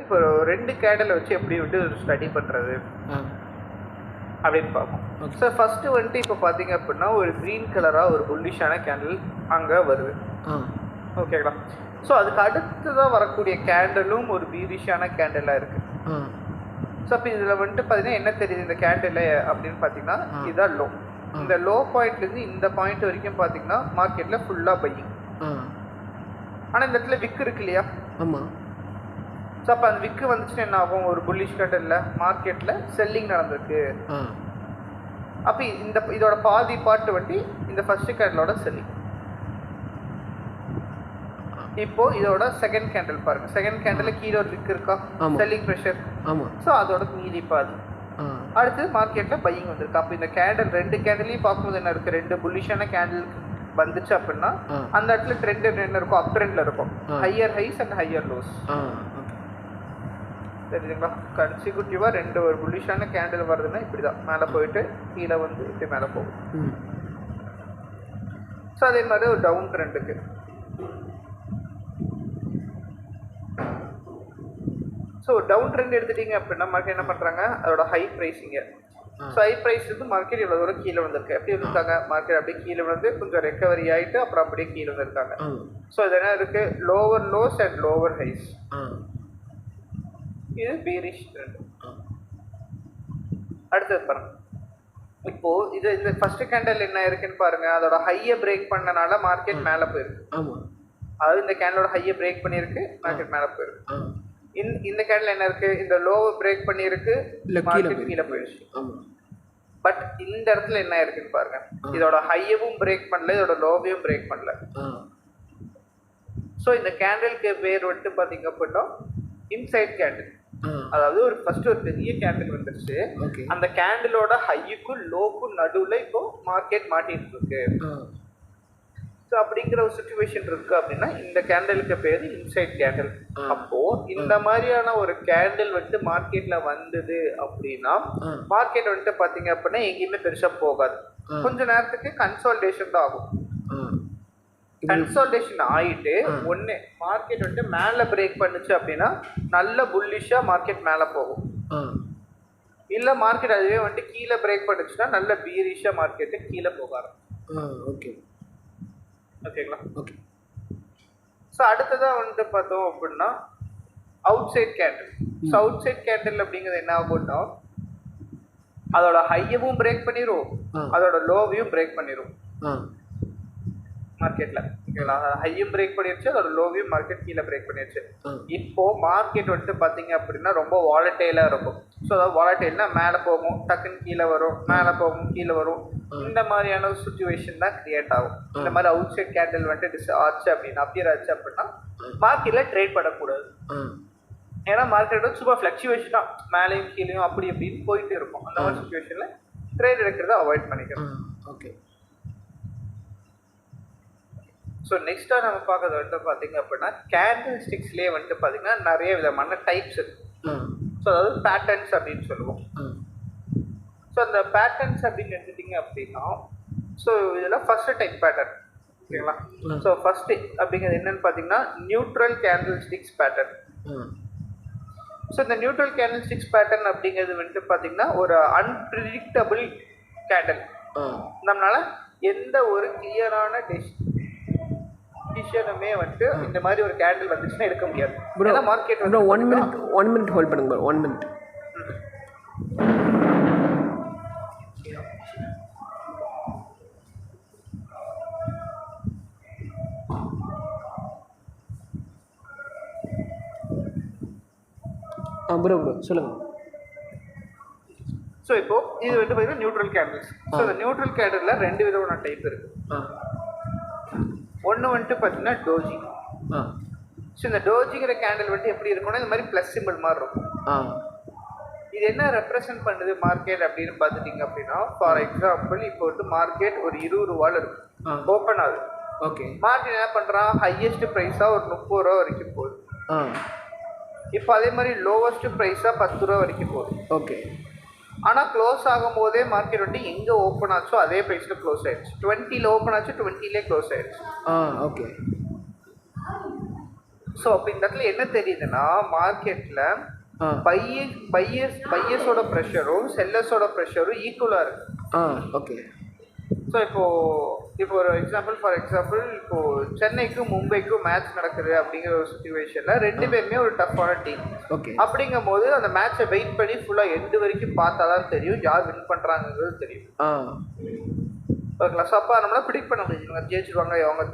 இப்போ 2 கேண்டில் வச்சு எப்படி ஸ்டடி பண்ணுறது அப்படின்னு பார்ப்போம். ஸோ ஃபஸ்ட்டு இப்போ பார்த்தீங்க அப்படின்னா ஒரு க்ரீன் கலராக ஒரு புல்லிஷான கேண்டில் அங்கே வருது. ஓகேங்களா? ஸோ அதுக்கு அடுத்ததாக வரக்கூடிய கேண்டிலும் ஒரு பீரிஷான கேண்டிலாக இருக்குது. ஸோ அப்போ இதில் பார்த்தீங்கன்னா என்ன தெரியுது இந்த கேண்டில் அப்படின்னு பார்த்தீங்கன்னா இதுதான் லோ. இந்த லோ பாயிண்ட்லேருந்து இந்த பாயிண்ட் வரைக்கும் பார்த்தீங்கன்னா மார்க்கெட்டில் ஃபுல்லாக பையிங். ஆனால் இந்த இடத்துல விக்கு இருக்கு இல்லையா? ஆமாம். ஸோ அப்போ அந்த விக்கு வந்துச்சுன்னா என்ன ஆகும்? ஒரு புல்லிஷ் கேண்டில் மார்க்கெட்டில் செல்லிங் நடந்திருக்கு. அப்போ இதோட பாதி பாட்டு இந்த ஃபர்ஸ்ட் கேண்டிலோட செல்லிங். இப்போ இதோட செகண்ட் கேண்டில் பாருங்க. செகண்ட் கேண்டில் கீழே ஒரு விக்கு இருக்கா? Selling pressure. ஸோ அதோட மீதி பாதி. அடுத்து மார்க்கெட்டில் பையிங் வந்திருக்கு. அப்போ இந்த கேண்டில் 2 கேண்டிலையும் பார்க்கும்போது என்ன இருக்குது? 2 புல்லிஷான கேண்டில் வந்துச்சு அப்படின்னா அந்த இடத்துல ட்ரெண்ட் என்ன இருக்கும்? அப் ட்ரெண்டில் இருக்கும். Higher highs and higher lows. தெரியுதுங்களா? கன்சிக்யூட்டிவாக 2 ஒரு புல்லிஷான கேண்டில் வருதுன்னா இப்படி தான் மேலே போயிட்டு கீழே வந்து இப்படி மேலே போகும். ஸோ அதே மாதிரி ஒரு டவுன் ட்ரெண்டுக்கு ஸோ டவுன் ட்ரெண்ட் எடுத்துட்டீங்க அப்படின்னா மார்க்கெட் என்ன பண்ணுறாங்க? அதோட ஹை ப்ரைஸிங்க. ஸோ ஹை ப்ரைஸ் மார்க்கெட் இவ்வளோ தூரம் கீழே வந்திருக்கு. எப்படி வந்துருக்காங்க? மார்க்கெட் அப்படியே கீழே வந்து கொஞ்சம் ரெக்கவரி ஆகிட்டு அப்புறம் அப்படியே கீழே வந்துருக்காங்க. ஸோ இது என்ன இருக்குது? Lower lows and lower highs. இது பீரிஷ் ட்ரெண்ட். அடுத்தது பாருங்க. இப்போது இந்த ஃபர்ஸ்ட் கேண்டில் என்ன இருக்குன்னு பாருங்க. அதோட ஹையை பிரேக் பண்ணனால மார்க்கெட் மேலே போயிருக்கு. அதாவது இந்த கேண்டலோட ஹையை பிரேக் பண்ணியிருக்கு, மார்க்கெட் மேலே போயிருக்கு. இந்த கேண்டில் என்ன இருக்கு? இந்த லோவை பிரேக் பண்ணியிருக்கு, மார்க்கெட் கீழே போயிடுச்சு. பட் இந்த இடத்துல என்ன இருக்குன்னு பாருங்க. இதோட ஹையவும் பிரேக் பண்ணல, இதோட லோவையும் பிரேக் பண்ணல. ஸோ இந்த கேண்டிலுக்கு பேர் பார்த்தீங்க அப்படின்னா இன்சைட் கேண்டில். அதாவது ஃபர்ஸ்ட் ஒரு பெரிய கேண்டில் வந்துருச்சு. அந்த கேண்டிலோட ஹையுக்கும் லோக்கும் நடுவில் இப்போ மார்க்கெட் மாட்டிட்டு இருக்கு. ஸோ அப்படிங்கிற ஒரு சுச்சுவேஷன் இருக்கு அப்படின்னா இந்த கேண்டிலுக்கு பேர் இன்சைட் கேண்டில். அப்போ இந்த மாதிரியான ஒரு கேண்டில் மார்க்கெட்ல வந்தது அப்படின்னா மார்க்கெட் பார்த்தீங்க அப்படின்னா எங்கேயுமே பெருசா போகாது. கொஞ்ச நேரத்துக்கு கன்சாலிடேஷன் தான் ஆகும். கன்சாலிடேஷன் ஆகிட்டு ஒன்று மார்க்கெட் மேலே பிரேக் பண்ணுச்சு அப்படின்னா நல்ல புல்லிஷா மார்க்கெட் மேலே போகும். இல்லை மார்க்கெட் அதுவே கீழே பிரேக் பண்ணுச்சுன்னா நல்ல பீரிஷா மார்க்கெட்டு கீழே போக ஆரம்பிக்கும். ஓகேங்களா? ஓகே. ஸோ அடுத்ததாக பார்த்தோம் அப்படின்னா outside candle. So outside candle அப்படிங்கிறது என்ன ஆகும்னா அதோட ஹையவும் பிரேக் பண்ணிடும், அதோட லோவையும் பிரேக் பண்ணிடும் மார்க்கெட்ல. ஓகேங்களா? ஹையும் பிரேக் பண்ணிடுச்சு, அதோட லோவையும் மார்க்கெட் கீழே பிரேக் பண்ணிடுச்சு. இப்போ மார்க்கெட் பார்த்தீங்க அப்படின்னா ரொம்ப வாலட்டைலாக இருக்கும். ஸோ அதாவது வாலட்டைல்னா மேலே போகும், டக்குன்னு கீழே வரும், மேலே போகும், கீழே வரும். இந்த மாதிரியான ஒரு சுச்சுவேஷன் தான் கிரியேட் ஆகும். இந்த மாதிரி அவுட் சைட் கேண்டில் ஆச்சு அப்படின்னா அப்பியர் ஆச்சு அப்படின்னா மார்க்கெட்ல ட்ரேட் பண்ணக்கூடாது. ஏன்னா மார்க்கெட் சும்மா ஃப்ளக்சுவேஷன் தான், மேலேயும் கீழேயும் அப்படி இப்படின்னு போயிட்டு இருக்கும். அந்த மாதிரி சுச்சுவேஷன்ல ட்ரேட் எடுக்கிறத அவாய்ட் பண்ணிக்கணும். ஓகே. ஸோ நெக்ஸ்ட்டாக நம்ம பார்க்கறது பார்த்தீங்க அப்படின்னா கேண்டில் ஸ்டிக்ஸ்லேயே பார்த்தீங்கன்னா நிறைய விதமான டைப்ஸ் இருக்கு. ஸோ அதாவது பேட்டர்ன்ஸ் அப்படின்னு சொல்லுவோம். ஸோ அந்த பேட்டர்ன்ஸ் அப்படின்னு எடுத்துட்டிங்க அப்படின்னா ஸோ இதில் ஃபர்ஸ்ட் டைப் பேட்டர்ன். ஓகேங்களா? ஸோ ஃபர்ஸ்ட் அப்படிங்கிறது என்னன்னு பார்த்தீங்கன்னா neutral candle sticks pattern. So இந்த நியூட்ரல் கேண்டில் ஸ்டிக்ஸ் பேட்டர்ன் அப்படிங்கிறது பார்த்தீங்கன்னா ஒரு அன்பிரிடிக்டபிள் கேண்டில். நம்மளால எந்த ஒரு கிளியரான டிசிஷனுமே இந்த மாதிரி ஒரு கேண்டில் வந்துச்சுன்னா எடுக்க முடியாது. ஏன்னா மார்க்கெட் 1 மினிட் ஹோல்ட் பண்ணுங்க. 1 மினிட். ப்ரோ சொல்லுங்க. ஸோ இப்போ இது பார்த்தீங்கன்னா நியூட்ரல் கேண்டில்ஸ். ஸோ இந்த நியூட்ரல் கேண்டில்ல 2 விதமான டைப் இருக்கு. ஒன்று பார்த்தீங்கன்னா டோஜி. ஸோ இந்த டோஜிங்கிற கேண்டில் எப்படி இருக்கும்னா இந்த மாதிரி ப்ளஸ் சிம்பிள் மாதிரி இருக்கும். இது என்ன ரெப்ரசன்ட் பண்ணுது மார்க்கெட் அப்படின்னு பார்த்துட்டிங்க அப்படின்னா ஃபார் எக்ஸாம்பிள் இப்போ மார்க்கெட் ஒரு 20 ரூபாயில் இருக்கும், ஓப்பன் ஆகுது. ஓகே. மார்க்கெட் என்ன பண்ணுறான்? ஹையஸ்ட் ப்ரைஸாக ஒரு 30 ரூபா வரைக்கும் போகுது. இப்போ அதே மாதிரி லோவஸ்ட் ப்ரைஸாக 10 ரூபா வரைக்கும் போகுது. ஓகே. ஆனால் க்ளோஸ் ஆகும் போதே மார்க்கெட் எங்கே ஓப்பன் ஆச்சோ அதே ப்ரைஸில் க்ளோஸ் ஆயிடுச்சு. 20ல் ஓப்பன் ஆச்சு, 20லே க்ளோஸ் ஆயிடுச்சு. ஓகே. ஸோ அப்போ இந்த இடத்துல என்ன தெரியுதுன்னா மார்க்கெட்டில் ஆ பையர்ஸோட ப்ரெஷரும் செல்லர்ஸோட ப்ரெஷரும் ஈக்குவலாக இருக்கு. ஓகே. ஸோ இப்போ ஒரு ஃபார் எக்ஸாம்பிள் இப்போ சென்னைக்கும் மும்பைக்கும் மேட்ச் நடக்குது அப்படிங்கிற ஒரு சுச்சுவேஷனில் ரெண்டு பேருமே ஒரு டஃப்பான டீம். ஓகே. அப்படிங்கும் போது அந்த மேட்சை வெயிட் பண்ணி ஃபுல்லாக எண்டு வரைக்கும் பார்த்தா தான் தெரியும் யார் வின் பண்ணுறாங்கிறது தெரியும். ஓகேங்களா? ஸோ அப்போ நம்மளால் ப்ரிடிக்ட் பண்ண முடியும் இவங்க ஜெயிச்சிருவாங்க அவங்க